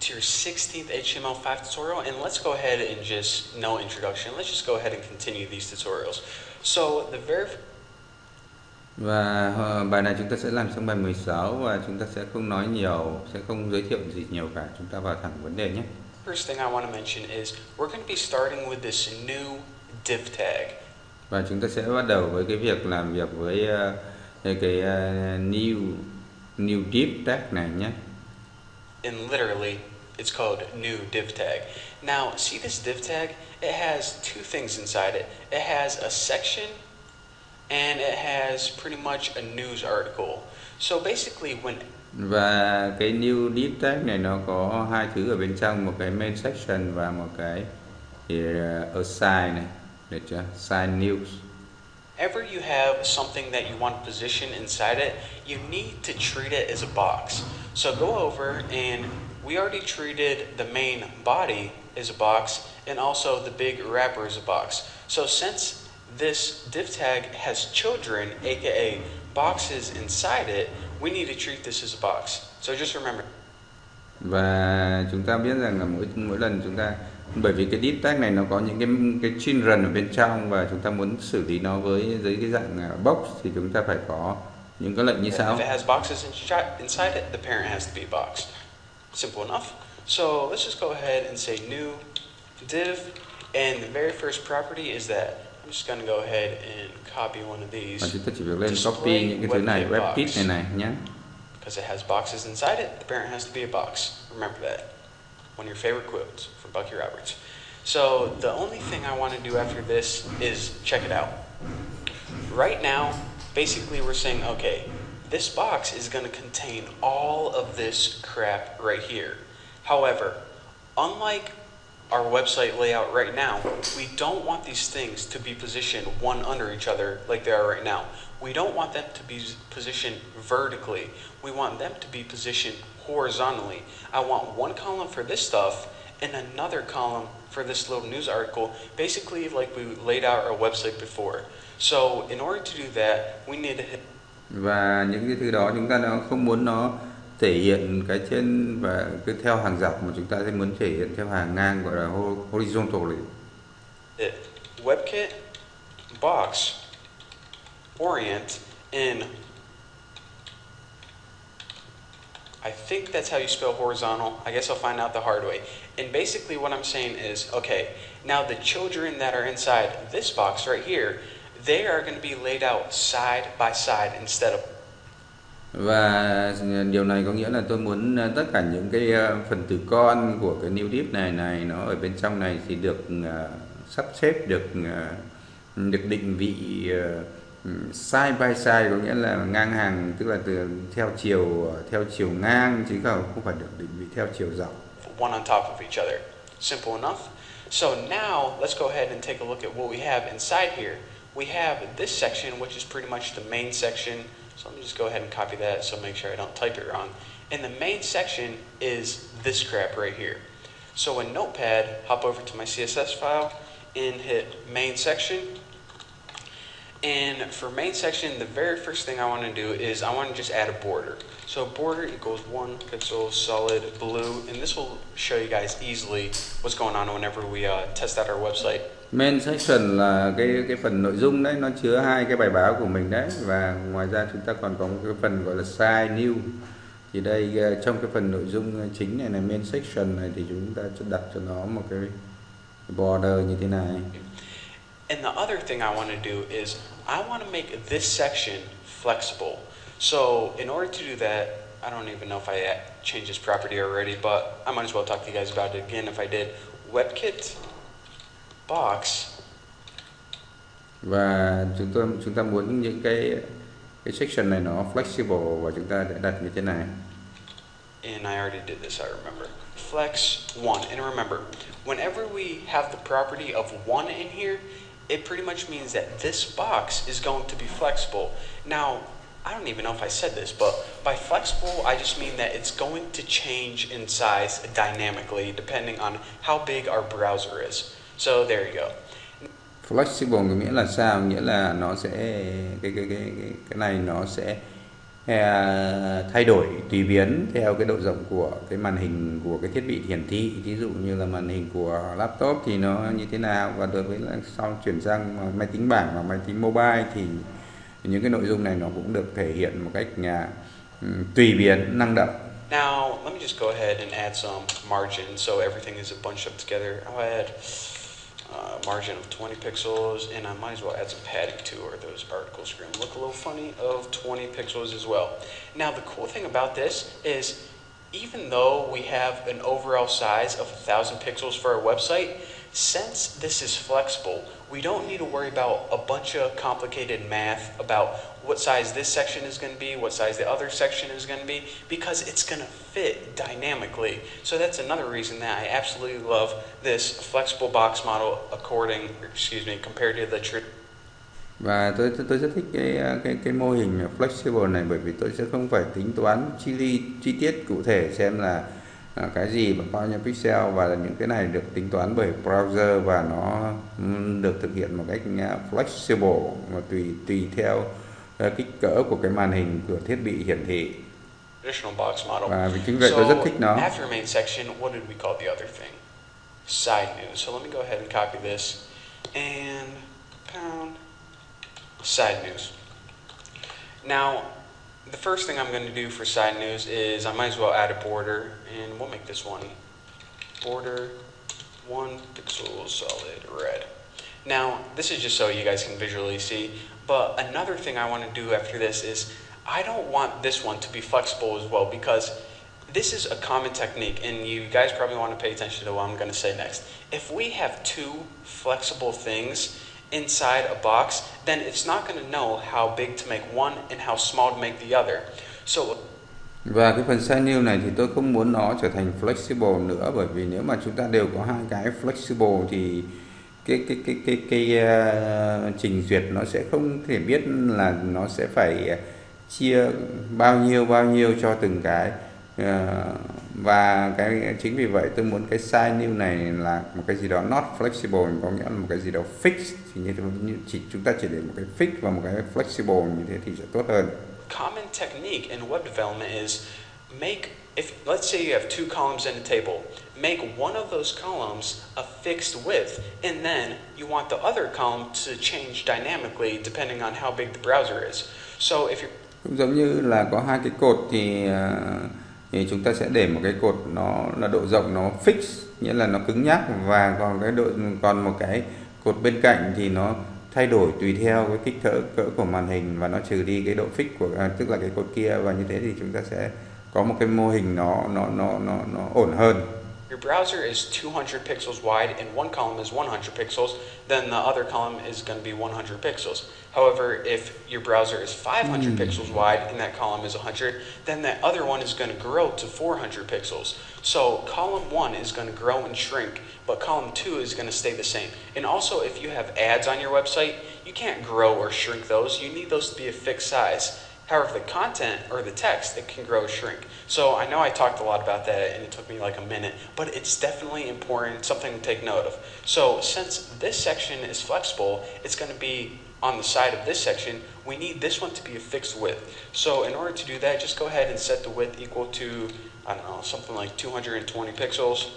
to your 16th HTML5 tutorial, and let's go ahead and just, no introduction, let's just go ahead and continue these tutorials. So the very Và bài này chúng ta sẽ làm xong bài 16 và chúng ta sẽ không nói nhiều, sẽ không giới thiệu gì nhiều cả. Chúng ta vào thẳng vấn đề nhé. first thing I want to mention is we're going to be starting with this new div tag. Và chúng ta sẽ bắt đầu với cái việc làm việc với cái new div tag này nhé. And literally, it's called new div tag. Now, see this div tag? It has two things inside it. It has a section and it has pretty much a news article. So basically when Và cái new div tag này nó có hai thứ ở bên trong, một cái main section và một cái assign này, được chưa? Assign news. Whenever you have something that you want to position inside it, you need to treat it as a box. So go over, and we already treated the main body as a box and also the big wrapper as a box. So since this div tag has children, aka boxes inside it, we need to treat this as a box. So just remember. Và chúng ta biết rằng là mỗi lần chúng ta, bởi vì cái div tag này nó có những cái children ở bên trong và chúng ta muốn xử lý nó với cái dạng box thì chúng ta phải có những cái lệnh như sau. If it has boxes inside it, the parent has to be a box. Simple enough. So let's just go ahead and say new div, and the very first property is that I'm just going to go ahead and copy one of these. Và chúng ta chỉ việc lên copy những cái thứ này, web kit này nhé. Because it has boxes inside it, the parent has to be a box. Remember that. One of your favorite quotes from Bucky Roberts. So the only thing I want to do after this is check it out. Right now, basically we're saying, okay, this box is going to contain all of this crap right here. However, unlike our website layout right now, we don't want these things to be positioned one under each other like they are right now. We don't want them to be positioned vertically. We want them to be positioned horizontally. I want one column for this stuff and another column for this little news article, basically like we laid out our website before. So in order to do that, we need to hit. Và những cái thứ đó chúng ta nó không muốn nó thể hiện cái trên và cứ theo hàng dọc, mà chúng ta sẽ muốn thể hiện theo hàng ngang, gọi là horizontally. WebKit box orient in, I think that's how you spell horizontal. I guess I'll find out the hard way. And basically what I'm saying is, okay, now the children that are inside this box right here, they are going to be laid out side by side instead of. Và điều này có nghĩa là tôi muốn tất cả những cái phần tử con của cái new div này nó ở bên trong này thì được sắp xếp, được định vị side by side, có nghĩa là ngang hàng, tức là theo chiều ngang chứ không phải được định vị theo chiều dọc. One on top of each other. Simple enough. So now let's go ahead and take a look at what we have inside here. We have this section, which is pretty much the main section. So let me just go ahead and copy that so make sure I don't type it wrong. And the main section is this crap right here. So in Notepad, hop over to my CSS file and hit main section. And for main section, the very first thing I want to do is I want to just add a border. So border equals 1 pixel solid blue, and this will show you guys easily what's going on whenever we test out our website. Main section là cái phần nội dung đấy, nó chứa hai cái bài báo của mình đấy, và ngoài ra chúng ta còn có một cái phần gọi là site new. Thì đây trong cái phần nội dung chính này main section này thì chúng ta sẽ đặt cho nó một cái border như thế này. And the other thing I want to do is I want to make this section flexible. So in order to do that, I don't even know if I changed this property already, but I might as well talk to you guys about it again if I did. WebKit box. Và chúng ta muốn những cái section này nó flexible, và chúng ta sẽ đặt như thế này. And I already did this, I remember. Flex 1. And remember, whenever we have the property of 1 in here, it pretty much means that this box is going to be flexible. Now, I don't even know if I said this, but by flexible, I just mean that it's going to change in size dynamically depending on how big our browser is. So there you go. Flexible có nghĩa là sao? Nghĩa là nó sẽ cái này nó sẽ thay đổi tùy biến theo cái độ rộng của cái màn hình của cái thiết bị hiển thị. Ví dụ như là màn hình của laptop thì nó như thế nào, và đối với sau chuyển sang máy tính bảng và máy tính mobile thì những cái nội dung này nó cũng được thể hiện một cách tùy biến, năng động. Now, let me just go ahead and add some margin so everything is bunched up together. I'll add margin of 20 pixels, and I might as well add some padding too, or those articles are going to look a little funny, of 20 pixels as well. Now, the cool thing about this is even though we have an overall size of 1,000 pixels for our website, since this is flexible, we don't need to worry about a bunch of complicated math about what size this section is going to be, what size the other section is going to be, because it's going to fit dynamically. So that's another reason that I absolutely love this flexible box model compared to the traditional. Và tôi rất thích cái mô hình flexible này, bởi vì tôi sẽ không phải tính toán chi tiết cụ thể xem là cái gì và bao nhiêu pixel, và những cái này được tính toán bởi browser và nó được thực hiện một cách flexible và tùy theo kích cỡ của cái màn hình của thiết bị hiển thị. Traditional box model. Và vì chính vậy tôi rất thích nó. After main section, what did we call the other thing? Side news. So let me go ahead and copy this and pound side news. Now, the first thing I'm going to do for side news is I might as well add a border, and we'll make this one border 1 pixel solid red. Now, this is just so you guys can visually see, but another thing I want to do after this is I don't want this one to be flexible as well, because this is a common technique, and you guys probably want to pay attention to what I'm going to say next. If we have two flexible things inside a box, then it's not going to know how big to make one and how small to make the other. So và cái phần side new này thì tôi không muốn nó trở thành flexible nữa, bởi vì nếu mà chúng ta đều có hai cái flexible thì cái trình duyệt nó sẽ không thể biết là nó sẽ phải chia bao nhiêu cho từng cái. Và cái chính vì vậy tôi muốn cái side new này là một cái gì đó not flexible, có nghĩa là một cái gì đó fix, thì như chúng ta chỉ để một cái fix và một cái flexible như thế thì sẽ tốt hơn. Common technique in web development is let's say you have two columns in a table, make one of those columns a fixed width, and then you want the other column to change dynamically depending on how big the browser is. So if you're cũng giống như là có hai cái cột thì chúng ta sẽ để một cái cột nó là độ rộng nó fix, nghĩa là nó cứng nhắc, và còn một cái cột bên cạnh thì nó thay đổi tùy theo cái kích cỡ của màn hình, và nó trừ đi cái độ fix của tức là cái cột kia, và như thế thì chúng ta sẽ có một cái mô hình nó ổn hơn. Your browser is 200 pixels wide and one column is 100 pixels, then the other column is going to be 100 pixels. However, if your browser is 500 pixels wide and that column is 100, then that other one is going to grow to 400 pixels. So column 1 is going to grow and shrink, but column 2 is going to stay the same. And also, if you have ads on your website, you can't grow or shrink those. You need those to be a fixed size. However, the content or the text, it can grow or shrink. So I know I talked a lot about that and it took me like a minute, but it's definitely important, something to take note of. So since this section is flexible, it's going to be on the side of this section. We need this one to be a fixed width. So in order to do that, just go ahead and set the width equal to, I don't know, something like 220 pixels.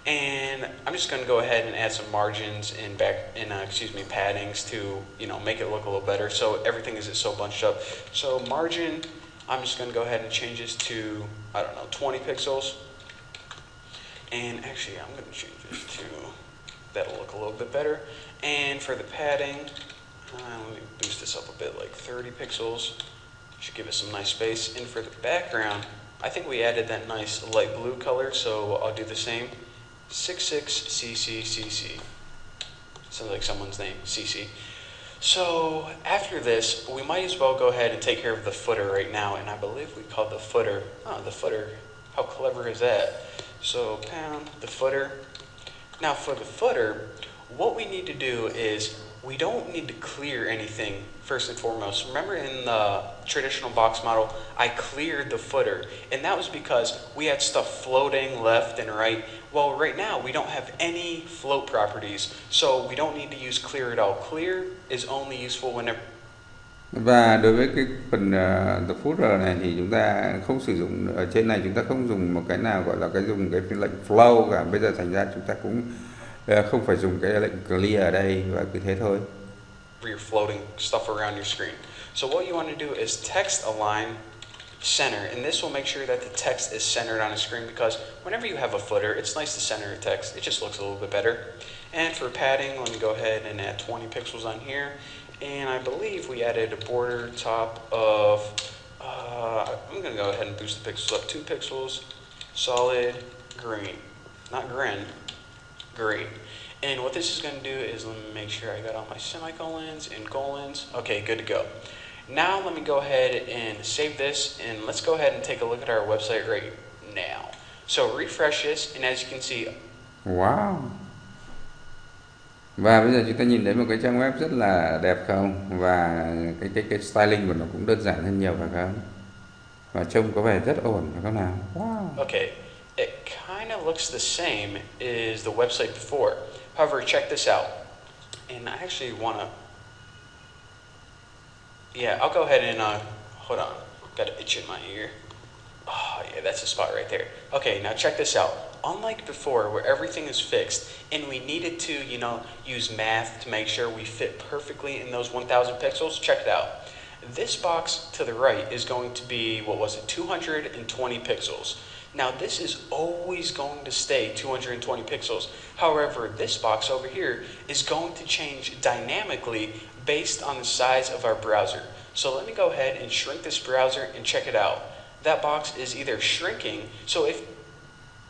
And I'm just going to go ahead and add some margins and paddings to, make it look a little better. So everything isn't so bunched up. So margin, I'm just going to go ahead and change this to, 20 pixels. And actually, I'm going to change this to, that'll look a little bit better. And for the padding, let me boost this up a bit, like 30 pixels. Should give it some nice space. And for the background, I think we added that nice light blue color, so I'll do the same. 66CCCC. Sounds like someone's name, CC. So after this, we might as well go ahead and take care of the footer right now, and I believe we called the footer. Oh, the footer. How clever is that? So pound the footer. Now for the footer, what we need to do is we don't need to clear anything first and foremost. Remember in the traditional box model, I cleared the footer, and that was because we had stuff floating left and right. Well, right now we don't have any float properties, so we don't need to use clear at all. Clear is only useful whenever Và đối với cái phần the footer này thì chúng ta không sử dụng, ở trên này chúng ta không dùng một cái nào gọi là cái dùng cái lệnh flow cả. Bây giờ thành ra chúng ta cũng không phải dùng cái lệnh clear ở đây, và cứ thế thôi. You're floating stuff around your screen. So what you want to do is text align center, and this will make sure that the text is centered on a screen, because whenever you have a footer, it's nice to center your text. It just looks a little bit better. And for padding, let me go ahead and add 20 pixels on here. And I believe we added a border top of, I'm going to go ahead and boost the pixels up 2 pixels, solid green, not grin, green. And what this is going to do is, let me make sure I got all my semicolons and colons. Okay, good to go. Now let me go ahead and save this, and let's go ahead and take a look at our website right now. So refresh this, and as you can see, Wow. Và bây giờ chúng ta nhìn thấy một cái trang web rất là đẹp không? Và cái styling của nó cũng đơn giản hơn nhiều phải không? Và trông có vẻ rất ổn phải không nào? Wow. Okay, it kind of looks the same as the website before. However, check this out. And I actually want to, yeah, I'll go ahead and, hold on, got an itch in my ear. Oh, yeah, that's the spot right there. Okay, now check this out. Unlike before, where everything is fixed, and we needed to, use math to make sure we fit perfectly in those 1,000 pixels, check it out. This box to the right is going to be, 220 pixels. Now this is always going to stay 220 pixels. However, this box over here is going to change dynamically based on the size of our browser. So let me go ahead and shrink this browser and check it out. That box is either shrinking, so if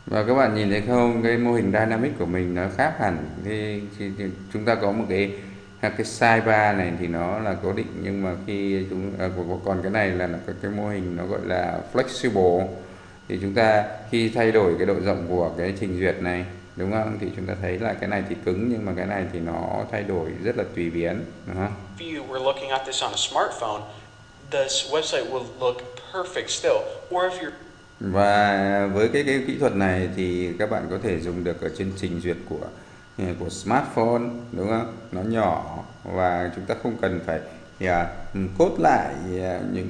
Và các bạn nhìn thấy không, cái mô hình dynamic của mình nó khác hẳn. Thì chúng ta có một cái sidebar này thì nó là cố định, nhưng mà khi còn cái này là cái mô hình nó gọi là flexible. Thì chúng ta khi thay đổi cái độ rộng của cái trình duyệt này, đúng không, thì chúng ta thấy là cái này thì cứng, nhưng mà cái này thì nó thay đổi rất là tùy biến, đúng không? If you were looking at this on a smartphone, this website will look perfect still. Or if you're Và với cái kỹ thuật này thì các bạn có thể dùng được ở trên trình duyệt của smartphone, đúng không? Nó nhỏ và chúng ta không cần phải code lại những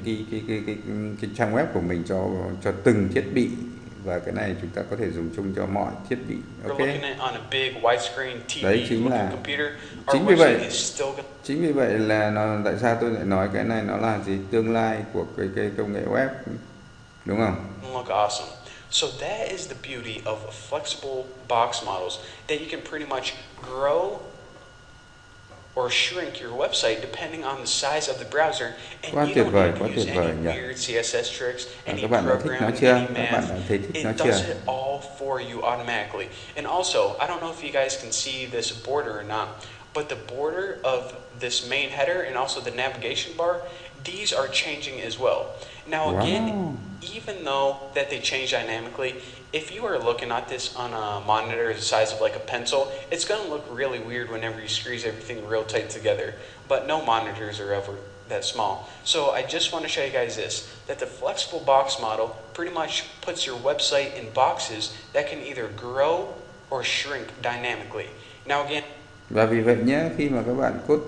cái trang web của mình cho từng thiết bị, và cái này chúng ta có thể dùng chung cho mọi thiết bị. Ok. Đấy chính vì vậy là tại sao tôi lại nói cái này nó là tương lai của cái công nghệ web, đúng không? Look awesome. So that is the beauty of flexible box models, that you can pretty much grow or shrink your website depending on the size of the browser, and you don't need to use any weird CSS tricks, any programming, any math. It does it all for you automatically. And also, I don't know if you guys can see this border or not, but the border of this main header and also the navigation bar, these are changing as well. Now again, even though that they change dynamically, if you are looking at this on a monitor the size of like a pencil, it's going to look really weird whenever you squeeze everything real tight together. But no monitors are ever that small. So I just want to show you guys this, that the flexible box model pretty much puts your website in boxes that can either grow or shrink dynamically. Now again, và vì vậy nhé, khi mà các bạn code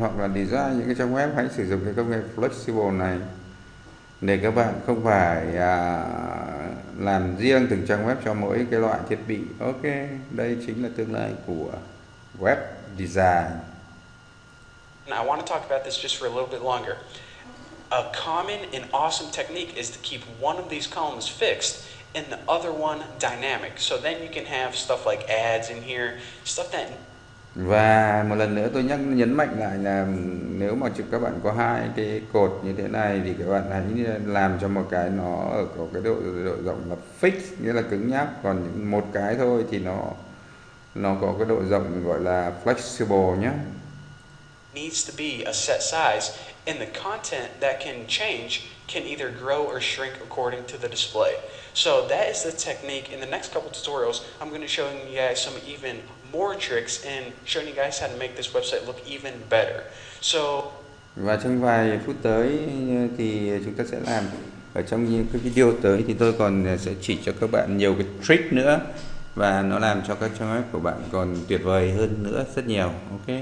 hoặc là design những cái trang web, hãy sử dụng cái công nghệ flexible này để các bạn không phải làm riêng từng trang web cho mỗi cái loại thiết bị. Ok, đây chính là tương lai của web design. I want to talk about this just for a little bit longer. A common and awesome technique is to keep one of these columns fixed and the other one dynamic. So then you can have stuff like ads in here, stuff that. Và một lần nữa tôi nhấn mạnh lại là nếu mà các bạn có hai cái cột như thế này thì các bạn hãy làm cho một cái nó có cái độ rộng là fix, nghĩa là cứng nhắc, còn một cái thôi thì nó có cái độ rộng gọi là flexible nhé. Needs to be a set size, and the content that can change can either grow or shrink according to the display. So that is the technique. In the next couple tutorials, I'm going to show you guys some even more tricks and showing you guys how to make this website look even better. So, và trong vài phút tới thì chúng ta sẽ làm, ở trong những cái video tới thì tôi còn sẽ chỉ cho các bạn nhiều cái trick nữa, và nó làm cho các trang web của bạn còn tuyệt vời hơn nữa rất nhiều. Ok.